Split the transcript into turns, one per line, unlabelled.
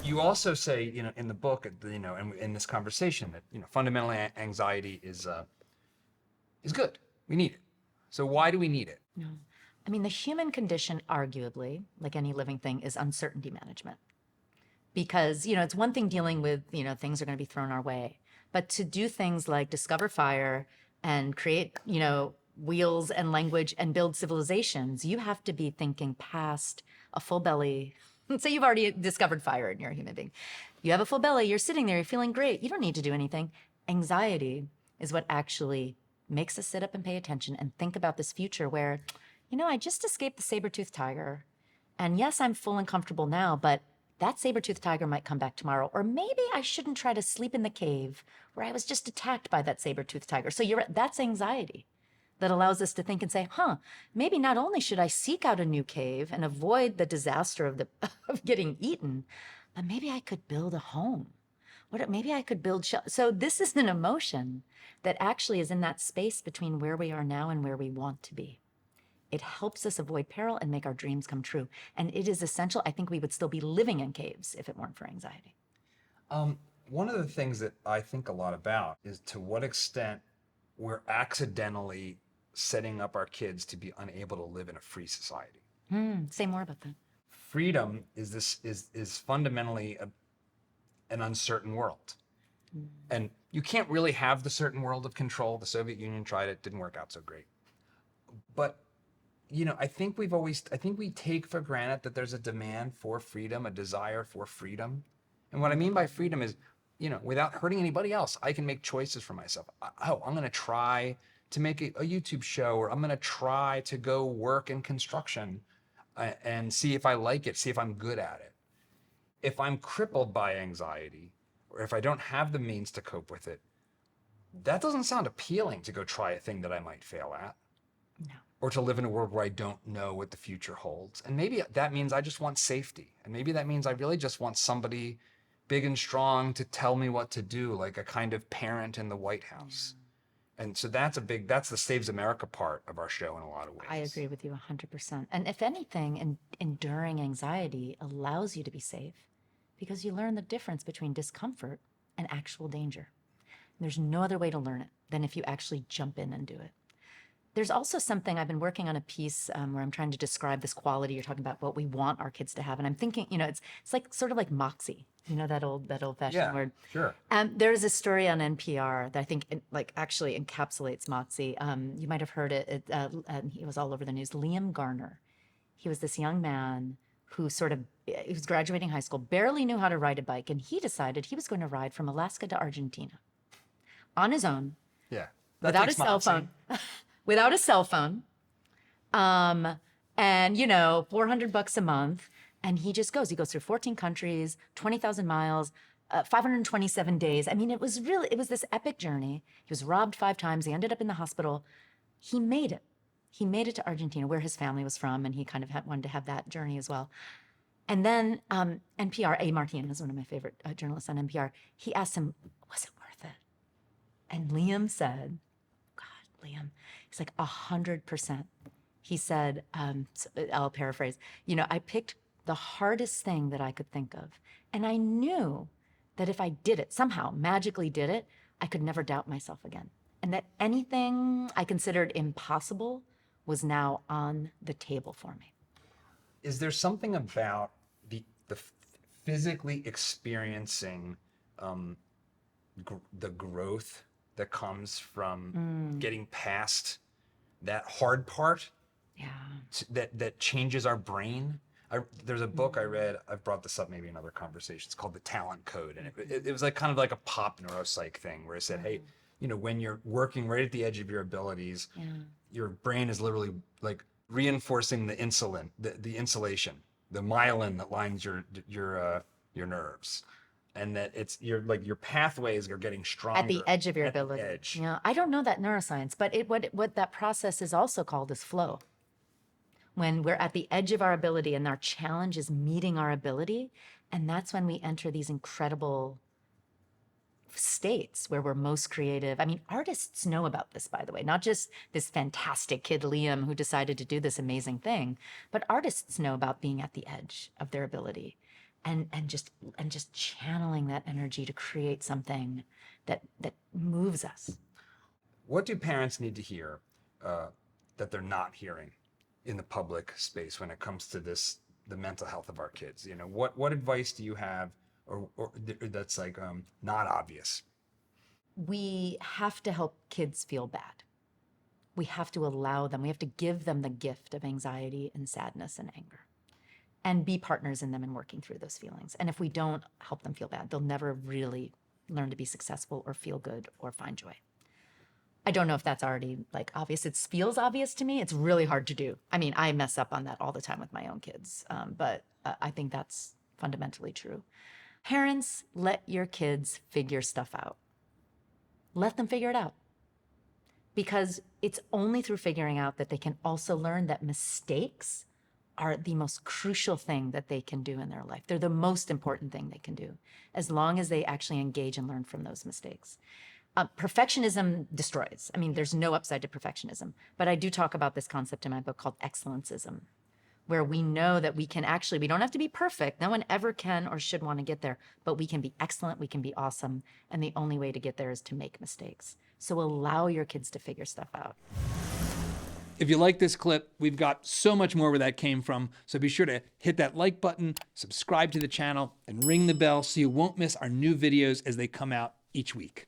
You also say, in the book, and in this conversation that, fundamentally anxiety is good. We need it. So why do we need it?
No. I mean, the human condition, arguably, like any living thing, is uncertainty management. Because, it's one thing dealing with, things are going to be thrown our way. But to do things like discover fire and create, wheels and language and build civilizations, you have to be thinking past a full belly. Say you've already discovered fire and you're a human being. You have a full belly, you're sitting there, you're feeling great. You don't need to do anything. Anxiety is what actually makes us sit up and pay attention and think about this future where, I just escaped the saber-toothed tiger. And yes, I'm full and comfortable now, but that saber-toothed tiger might come back tomorrow. Or maybe I shouldn't try to sleep in the cave where I was just attacked by that saber-toothed tiger. So that's anxiety that allows us to think and say, maybe not only should I seek out a new cave and avoid the disaster of of getting eaten, but maybe I could build a home. Maybe I could build shelter. So this is an emotion that actually is in that space between where we are now and where we want to be. It helps us avoid peril and make our dreams come true. And it is essential. I think we would still be living in caves if it weren't for anxiety.
One of the things that I think a lot about is to what extent we're accidentally setting up our kids to be unable to live in a free society.
Say more about that.
Freedom is fundamentally an uncertain world. And you can't really have the certain world of control. The Soviet Union tried it, didn't work out so great. But I think we take for granted that there's a demand for freedom, a desire for freedom. And what I mean by freedom is, without hurting anybody else, I can make choices for myself. I'm going to try to make a YouTube show, or I'm going to try to go work in construction and see if I like it, see if I'm good at it. If I'm crippled by anxiety, or if I don't have the means to cope with it, that doesn't sound appealing to go try a thing that I might fail at.
No.
Or to live in a world where I don't know what the future holds. And maybe that means I just want safety. And maybe that means I really just want somebody big and strong to tell me what to do, like a kind of parent in the White House. Yeah. And so that's the Saves America part of our show in a lot of ways.
I agree with you 100%. And if anything, enduring anxiety allows you to be safe because you learn the difference between discomfort and actual danger. There's no other way to learn it than if you actually jump in and do it. There's also something, I've been working on a piece where I'm trying to describe this quality. You're talking about what we want our kids to have. And I'm thinking, it's like sort of like moxie, that old fashioned word.
Sure.
There's a story on NPR that I think actually encapsulates moxie. You might have heard it. He was all over the news. Liam Garner. He was this young man who he was graduating high school, barely knew how to ride a bike. And he decided he was going to ride from Alaska to Argentina on his own.
Yeah.
Without a cell phone. Without a cell phone, and $400 a month, and he just goes. He goes through 14 countries, 20,000 miles, 527 days. I mean, it was this epic journey. He was robbed 5 times. He ended up in the hospital. He made it. He made it to Argentina, where his family was from, and he kind of wanted to have that journey as well. And then NPR, A. Martin is one of my favorite journalists on NPR. He asked him, "Was it worth it?" And Liam said, Liam. He's like 100%. He said, I'll paraphrase, I picked the hardest thing that I could think of. And I knew that if I did it, somehow magically did it, I could never doubt myself again. And that anything I considered impossible was now on the table for me.
Is there something about the physically experiencing the growth that comes from getting past that hard part, that changes our brain? There's a book I read, I've brought this up maybe in other conversations, called The Talent Code. And it was like kind of like a pop neuropsych thing where it said, hey, when you're working right at the edge of your abilities, your brain is literally like reinforcing the insulation, the myelin that lines your nerves. And that your pathways are getting stronger
at the edge of your ability. Yeah, I don't know that neuroscience, but what that process is also called is flow. When we're at the edge of our ability and our challenge is meeting our ability, and that's when we enter these incredible states where we're most creative. I mean, artists know about this, by the way, not just this fantastic kid Liam who decided to do this amazing thing, but artists know about being at the edge of their ability. and just channeling that energy to create something that moves us.
What do parents need to hear that they're not hearing in the public space when it comes to the mental health of our kids? You know, what advice do you have, or that's like not obvious?
We have to help kids feel bad. We have to allow them, we have to give them the gift of anxiety and sadness and anger, and be partners in them in working through those feelings. And if we don't help them feel bad, they'll never really learn to be successful or feel good or find joy. I don't know if that's already like obvious. It feels obvious to me. It's really hard to do. I mean, I mess up on that all the time with my own kids, but I think that's fundamentally true. Parents, let your kids figure stuff out. Let them figure it out. Because it's only through figuring out that they can also learn that mistakes are the most crucial thing that they can do in their life. They're the most important thing they can do, as long as they actually engage and learn from those mistakes. Perfectionism destroys. I mean, there's no upside to perfectionism, but I do talk about this concept in my book called excellencism, where we know that we can actually, we don't have to be perfect. No one ever can or should want to get there, but we can be excellent, we can be awesome, and the only way to get there is to make mistakes. So allow your kids to figure stuff out.
If you like this clip, we've got so much more where that came from. So be sure to hit that like button, subscribe to the channel, and ring the bell so you won't miss our new videos as they come out each week.